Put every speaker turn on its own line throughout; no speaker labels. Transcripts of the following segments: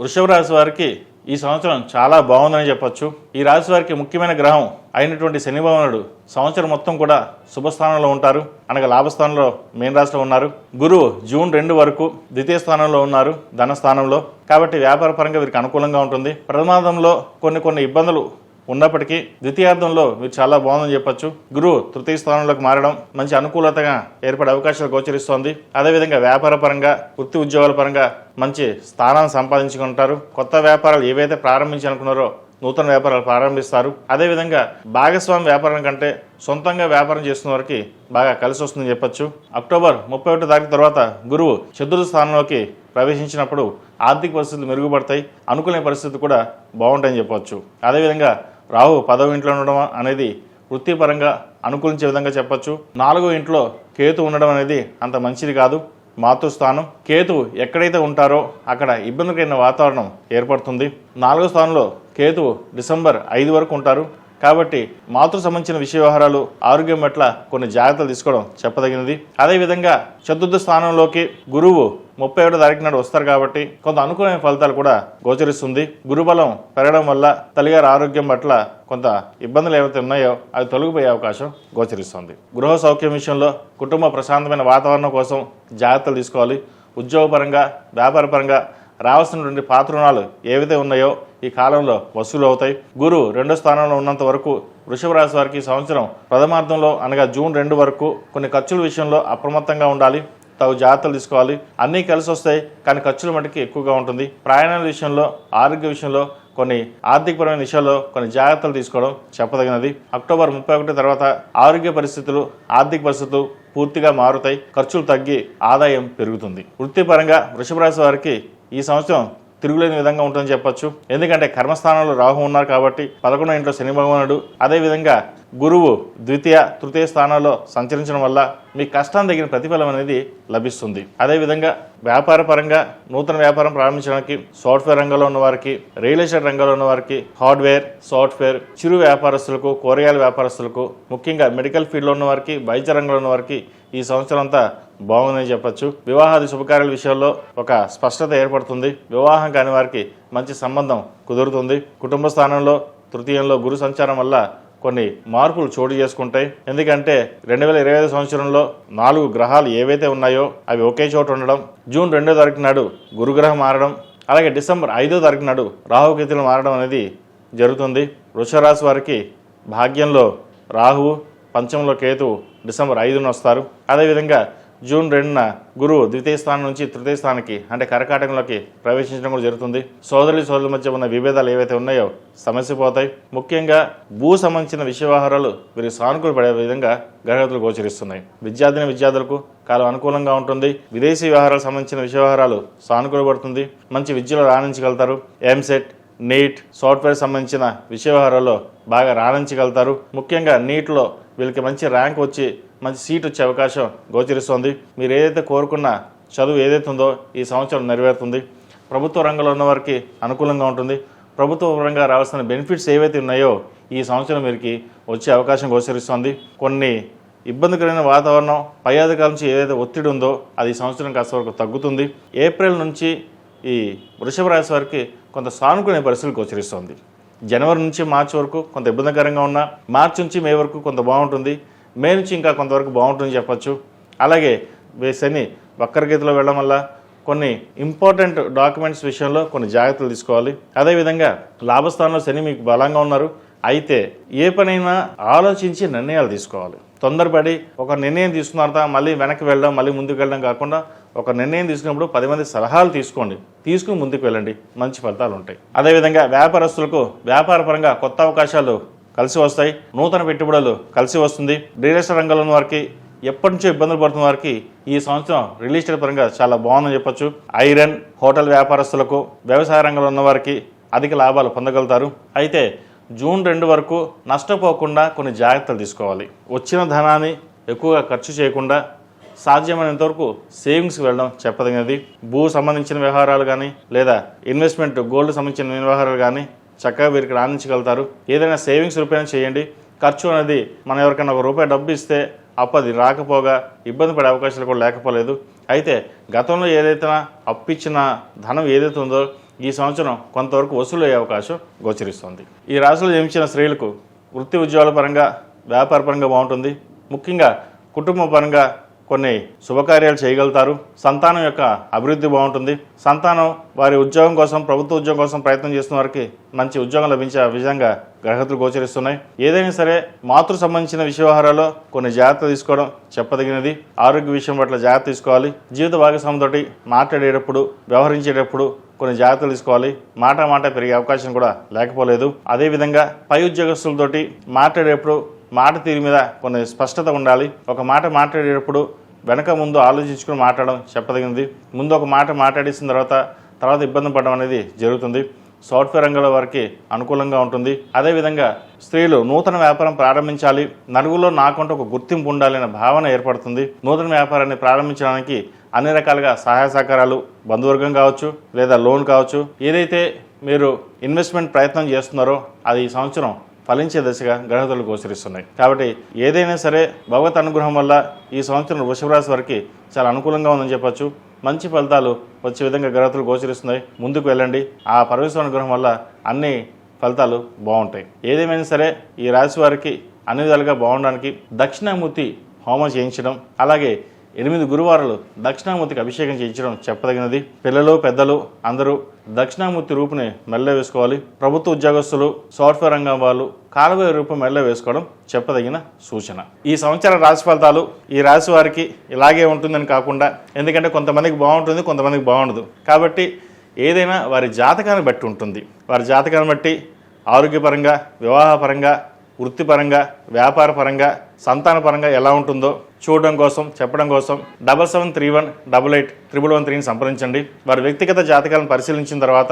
వృషభ రాశి వారికి ఈ సంవత్సరం చాలా బాగుందని చెప్పొచ్చు. ఈ రాశి వారికి ముఖ్యమైన గ్రహం అయినటువంటి శని భగవానుడు సంవత్సరం మొత్తం కూడా శుభస్థానంలో ఉంటారు, అనగా లాభస్థానంలో మీన రాశిలో ఉన్నారు. గురువు జూన్ 2 వరకు ద్వితీయ స్థానంలో ఉన్నారు, ధనస్థానంలో. కాబట్టి వ్యాపార పరంగా వీరికి అనుకూలంగా ఉంటుంది. ప్రథమార్థంలో కొన్ని ఇబ్బందులు ఉన్నప్పటికీ ద్వితీయార్థంలో మీరు చాలా బాగుందని చెప్పొచ్చు. గురువు తృతీయ స్థానంలోకి మారడం మంచి అనుకూలతగా ఏర్పడే అవకాశాలు గోచరిస్తోంది. అదేవిధంగా వ్యాపార పరంగా, వృత్తి ఉద్యోగాల పరంగా మంచి స్థానాన్ని సంపాదించుకుంటారు. కొత్త వ్యాపారాలు ఏవైతే ప్రారంభించాలనుకున్నారో నూతన వ్యాపారాలు ప్రారంభిస్తారు. అదేవిధంగా భాగస్వామి వ్యాపారం కంటే సొంతంగా వ్యాపారం చేస్తున్న వారికి బాగా కలిసి వస్తుందని చెప్పొచ్చు. అక్టోబర్ 31 తారీఖు తర్వాత గురువు చతుర్థ స్థానంలోకి ప్రవేశించినప్పుడు ఆర్థిక పరిస్థితులు మెరుగుపడతాయి, అనుకునే పరిస్థితి కూడా బాగుంటాయని చెప్పవచ్చు. అదేవిధంగా రాహు 10వ ఇంట్లో ఉండడం అనేది వృత్తిపరంగా అనుకూలించే విధంగా చెప్పొచ్చు. 4వ ఇంట్లో కేతు ఉండడం అనేది అంత మంచిది కాదు. మాతృస్థానం కేతు ఎక్కడైతే ఉంటారో అక్కడ ఇబ్బందికరమైన వాతావరణం ఏర్పడుతుంది. 4వ స్థానంలో కేతు డిసెంబర్ 5 వరకు ఉంటారు. కాబట్టి మాతృ సంబంధించిన విషయ వ్యవహారాలు, ఆరోగ్యం పట్ల కొన్ని జాగ్రత్తలు తీసుకోవడం చెప్పదగినది. అదేవిధంగా చతుర్థ స్థానంలోకి గురువు 31వ తారీఖు నాడు వస్తారు కాబట్టి కొంత అనుకూలమైన ఫలితాలు కూడా గోచరిస్తుంది. గురుబలం పెరగడం వల్ల తల్లిగారి ఆరోగ్యం పట్ల కొంత ఇబ్బందులు ఏవైతే ఉన్నాయో అవి తొలగిపోయే అవకాశం గోచరిస్తుంది. గృహ సౌఖ్యం విషయంలో కుటుంబ ప్రశాంతమైన వాతావరణం కోసం జాగ్రత్తలు తీసుకోవాలి. ఉద్యోగపరంగా, వ్యాపారపరంగా రావాల్సినటువంటి పాత రుణాలు ఏవైతే ఉన్నాయో ఈ కాలంలో వసూలు అవుతాయి. గురువు 2వ స్థానంలో ఉన్నంత వరకు వృషభ రాశి వారికి సంవత్సరం ప్రథమార్థంలో అనగా జూన్ 2 వరకు కొన్ని ఖర్చుల విషయంలో అప్రమత్తంగా ఉండాలి, తగు జాగ్రత్తలు తీసుకోవాలి. అన్నీ కలిసి వస్తాయి, కానీ ఖర్చుల మటుకు ఎక్కువగా ఉంటుంది. ప్రయాణాల విషయంలో, ఆరోగ్య విషయంలో, కొన్ని ఆర్థికపరమైన విషయాల్లో కొన్ని జాగ్రత్తలు తీసుకోవడం చెప్పదగినది. అక్టోబర్ 31 తర్వాత ఆరోగ్య పరిస్థితులు, ఆర్థిక పరిస్థితులు పూర్తిగా మారుతాయి, ఖర్చులు తగ్గి ఆదాయం పెరుగుతుంది. వృత్తిపరంగా వృషభ రాశి వారికి ఈ సంవత్సరం తిరుగులేని విధంగా ఉంటుందని చెప్పొచ్చు. ఎందుకంటే కర్మస్థానంలో రాహు ఉన్నారు కాబట్టి 11వ ఇంట్లో శని భగవానుడు, అదేవిధంగా గురువు ద్వితీయ, తృతీయ స్థానాల్లో సంచరించడం వల్ల మీ కష్టాన్ని తగిన ప్రతిఫలం అనేది లభిస్తుంది. అదేవిధంగా వ్యాపార పరంగా నూతన వ్యాపారం ప్రారంభించడానికి సాఫ్ట్వేర్ రంగంలో ఉన్న వారికి, రియల్ ఎస్టేట్ రంగంలో ఉన్న వారికి, హార్డ్వేర్, సాఫ్ట్వేర్, చిరు వ్యాపారస్తులకు, కూరగాయల వ్యాపారస్తులకు, ముఖ్యంగా మెడికల్ ఫీల్డ్లో ఉన్న వారికి, వైద్య రంగంలో ఉన్న వారికి ఈ సంవత్సరం అంతా బాగుందని చెప్పొచ్చు. వివాహాది శుభకార్యాల విషయాల్లో ఒక స్పష్టత ఏర్పడుతుంది. వివాహం కాని వారికి మంచి సంబంధం కుదురుతుంది. కుటుంబ స్థానంలో తృతీయంలో గురు సంచారం వల్ల కొన్ని మార్పులు చోటు చేసుకుంటాయి. ఎందుకంటే 2025 సంవత్సరంలో 4 గ్రహాలు ఏవైతే ఉన్నాయో అవి ఒకే చోట ఉండడం, జూన్ 2వ తారీఖు నాడు గురుగ్రహం మారడం, అలాగే డిసెంబర్ 5వ తారీఖు నాడు రాహుకేతులు మారడం అనేది జరుగుతుంది. వృషభ రాశి వారికి భాగ్యంలో రాహువు, పంచమంలో కేతువు డిసెంబర్ 5న వస్తారు. అదేవిధంగా జూన్ 2న గురువు ద్వితీయ స్థానం నుంచి తృతీయ స్థానానికి అంటే కర్కాటకంలోకి ప్రవేశించడం కూడా జరుగుతుంది. సోదరుల మధ్య ఉన్న విభేదాలు ఏవైతే ఉన్నాయో సమస్య పోతాయి. ముఖ్యంగా భూ సంబంధించిన విషయ వ్యవహారాలు వీరికి సానుకూల పడే విధంగా గ్రహగతులు గోచరిస్తున్నాయి. విద్యార్థులకు కాలం అనుకూలంగా ఉంటుంది. విదేశీ వ్యవహారాలకు సంబంధించిన విషయ వ్యవహారాలు సానుకూలపడుతుంది. మంచి విద్యలో రాణించగలుగుతారు. ఎంసెట్, నీట్, సాఫ్ట్వేర్ సంబంధించిన విషయ వ్యవహారాల్లో బాగా రాణించగలుగుతారు. ముఖ్యంగా నీట్లో వీళ్ళకి మంచి ర్యాంక్ వచ్చి మంచి సీట్ వచ్చే అవకాశం గోచరిస్తుంది. మీరు ఏదైతే కోరుకున్న చదువు ఏదైతే ఉందో ఈ సంవత్సరం నెరవేరుతుంది. ప్రభుత్వ రంగంలో ఉన్న వారికి అనుకూలంగా ఉంటుంది. ప్రభుత్వ పరంగా రావాల్సిన బెనిఫిట్స్ ఏవైతే ఉన్నాయో ఈ సంవత్సరం వీరికి వచ్చే అవకాశం గోచరిస్తుంది. కొన్ని ఇబ్బందికరమైన వాతావరణం, పై అధికారుల నుంచి ఏదైతే ఒత్తిడి ఉందో అది ఈ సంవత్సరం కాస్త వరకు తగ్గుతుంది. ఏప్రిల్ నుంచి ఈ వృషభ రాశి వారికి కొంత సానుకూల పరిస్థితులు గోచరిస్తుంది. జనవరి నుంచి మార్చి వరకు కొంత ఇబ్బందికరంగా ఉన్న, మార్చి నుంచి మే వరకు కొంత బాగుంటుంది, మే నుంచి ఇంకా కొంతవరకు బాగుంటుందని చెప్పచ్చు. అలాగే శని వక్రగతిలో వెళ్ళడం వల్ల కొన్ని ఇంపార్టెంట్ డాక్యుమెంట్స్ విషయంలో కొన్ని జాగ్రత్తలు తీసుకోవాలి. అదేవిధంగా లాభస్థానంలో శని మీకు బలంగా ఉన్నారు. అయితే ఏ పనైనా ఆలోచించి నిర్ణయాలు తీసుకోవాలి. తొందరపడి ఒక నిర్ణయం తీసుకున్న మళ్ళీ వెనక్కి వెళ్ళడం, మళ్ళీ ముందుకు వెళ్ళడం కాకుండా ఒక నిర్ణయం తీసుకున్నప్పుడు 10 మంది సలహాలు తీసుకుని ముందుకు వెళ్ళండి, మంచి ఫలితాలు ఉంటాయి. అదేవిధంగా వ్యాపారస్తులకు వ్యాపార పరంగా కొత్త అవకాశాలు కలిసి వస్తాయి. నూతన పెట్టుబడులు కలిసి వస్తుంది. రియల్ ఎస్టేట్ రంగంలో ఉన్న వారికి, ఎప్పటి నుంచో ఇబ్బందులు పడుతున్న వారికి ఈ సంవత్సరం రియల్ ఎస్టేట్ పరంగా చాలా బాగుందని చెప్పొచ్చు. ఐరన్, హోటల్ వ్యాపారస్తులకు, వ్యవసాయ రంగంలో ఉన్న వారికి అధిక లాభాలు పొందగలుగుతారు. అయితే జూన్ 2 వరకు నష్టపోకుండా కొన్ని జాగ్రత్తలు తీసుకోవాలి. వచ్చిన ధనాన్ని ఎక్కువగా ఖర్చు చేయకుండా సాధ్యమైనంత వరకు సేవింగ్స్కి వెళ్ళడం చెప్పదగినది. భూ సంబంధించిన వ్యవహారాలు కానీ లేదా ఇన్వెస్ట్మెంట్, గోల్డ్ సంబంధించిన వ్యవహారాలు కానీ చక్కగా వీరికి రాణించగలుగుతారు. ఏదైనా సేవింగ్స్ రూపాయన చేయండి. ఖర్చు అనేది మనం ఎవరికైనా ₹1 డబ్బు ఇస్తే అప్పది రాకపోగా ఇబ్బంది పడే అవకాశాలు కూడా లేకపోలేదు. అయితే గతంలో ఏదైతే అప్పిచ్చిన ధనం ఏదైతే ఉందో ఈ సంవత్సరం కొంతవరకు వసూలు అయ్యే అవకాశం గోచరిస్తుంది. ఈ రాశిలో జన్మించిన స్త్రీలకు వృత్తి ఉద్యోగాల పరంగా, వ్యాపార పరంగా బాగుంటుంది. ముఖ్యంగా కుటుంబ పరంగా కొన్ని శుభకార్యాలు చేయగలుగుతారు. సంతానం యొక్క అభివృద్ధి బాగుంటుంది. సంతానం వారి ఉద్యోగం కోసం, ప్రభుత్వ ఉద్యోగం కోసం ప్రయత్నం చేస్తున్న వారికి మంచి ఉద్యోగం లభించే విధంగా గ్రహతులు గోచరిస్తున్నాయి. ఏదైనా సరే మాతృ సంబంధించిన వ్యవహారాల్లో కొన్ని జాగ్రత్త తీసుకోవడం చెప్పదగినది. ఆరోగ్య విషయం పట్ల జాగ్రత్త తీసుకోవాలి. జీవిత భాగస్వామితోటి మాట్లాడేటప్పుడు, వ్యవహరించేటప్పుడు కొన్ని జాగ్రత్తలు తీసుకోవాలి. మాట పెరిగే అవకాశం కూడా లేకపోలేదు. అదేవిధంగా పై ఉద్యోగస్తులతోటి మాట్లాడేటప్పుడు మాట తీరు మీద కొన్ని స్పష్టత ఉండాలి. ఒక మాట మాట్లాడేటప్పుడు వెనక ముందు ఆలోచించుకుని మాట్లాడడం చెప్పదగినది. ముందు ఒక మాట మాట్లాడేసిన తర్వాత ఇబ్బంది పడడం అనేది జరుగుతుంది. సాఫ్ట్వేర్ రంగంలో వారికి అనుకూలంగా ఉంటుంది. అదేవిధంగా స్త్రీలు నూతన వ్యాపారం ప్రారంభించాలి, నలుగురిలో నాకంటూ ఒక గుర్తింపు ఉండాలి అనే భావన ఏర్పడుతుంది. నూతన వ్యాపారాన్ని ప్రారంభించడానికి అన్ని రకాలుగా సహాయ సహకారాలు, బంధువర్గం కావచ్చు లేదా లోన్ కావచ్చు, ఏదైతే మీరు ఇన్వెస్ట్మెంట్ ప్రయత్నం చేస్తున్నారో అది ఈ సంవత్సరం ఫలించే దశగా గ్రహతులు గోచరిస్తున్నాయి. కాబట్టి ఏదైనా సరే భగవత్ అనుగ్రహం వల్ల ఈ సంవత్సరం వృషభ రాశి వారికి చాలా అనుకూలంగా ఉందని చెప్పొచ్చు. మంచి ఫలితాలు వచ్చే విధంగా గ్రహతులు గోచరిస్తున్నాయి. ముందుకు వెళ్ళండి. ఆ పరమేశ్వర అనుగ్రహం వల్ల అన్ని ఫలితాలు బాగుంటాయి. ఏదేమైనా సరే ఈ రాశి వారికి అన్ని విధాలుగా బాగుండడానికి దక్షిణామూర్తి హోమం చేయించడం, అలాగే 8 గురువారాలు దక్షిణామూర్తికి అభిషేకం చేయించడం చెప్పదగినది. పిల్లలు, పెద్దలు అందరూ దక్షిణామూర్తి రూపుని మెల్ల వేసుకోవాలి. ప్రభుత్వ ఉద్యోగస్తులు, సాఫ్ట్వేర్ రంగం వాళ్ళు కాలువ రూపం మెల్ల వేసుకోవడం చెప్పదగిన సూచన. ఈ సంవత్సర రాశి ఫలితాలు ఈ రాశి వారికి ఇలాగే ఉంటుందని కాకుండా, ఎందుకంటే కొంతమందికి బాగుంటుంది, కొంతమందికి బాగుండదు. కాబట్టి ఏదైనా వారి జాతకాన్ని బట్టి ఉంటుంది. వారి జాతకాన్ని బట్టి ఆరోగ్యపరంగా, వివాహపరంగా, వృత్తిపరంగా, వ్యాపార పరంగా, సంతాన పరంగా ఎలా ఉంటుందో చూడడం కోసం, చెప్పడం కోసం 7731881113ని సంప్రదించండి. వారి వ్యక్తిగత జాతకాలను పరిశీలించిన తర్వాత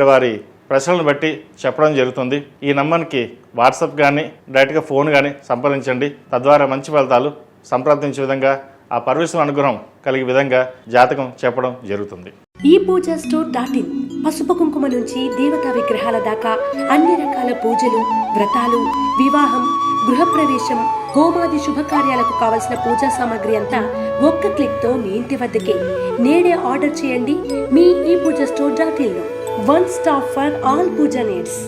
వారి ప్రశ్నలను బట్టి చెప్పడం జరుగుతుంది. ఈ నంబర్కి వాట్సాప్ కానీ డైరెక్ట్గా ఫోన్ కానీ సంప్రదించండి. తద్వారా మంచి ఫలితాలు సంప్రాప్తించే విధంగా, ఆ పరమేశ్వర అనుగ్రహం కలిగే విధంగా జాతకం చెప్పడం జరుగుతుంది.
ePoojaStore.in పసుపు కుంకుమ నుంచి దేవతా విగ్రహాల దాకా అన్ని రకాల పూజలు, వ్రతాలు, వివాహం, గృహప్రవేశం, హోమాది శుభకార్యాలకు కావలసిన పూజా సామాగ్రి అంతా ఒక్క క్లిక్తో మీ ఇంటి వద్దకే. నేడే ఆర్డర్ చేయండి మీ ePoojaStore.in లో. One stop for all puja needs.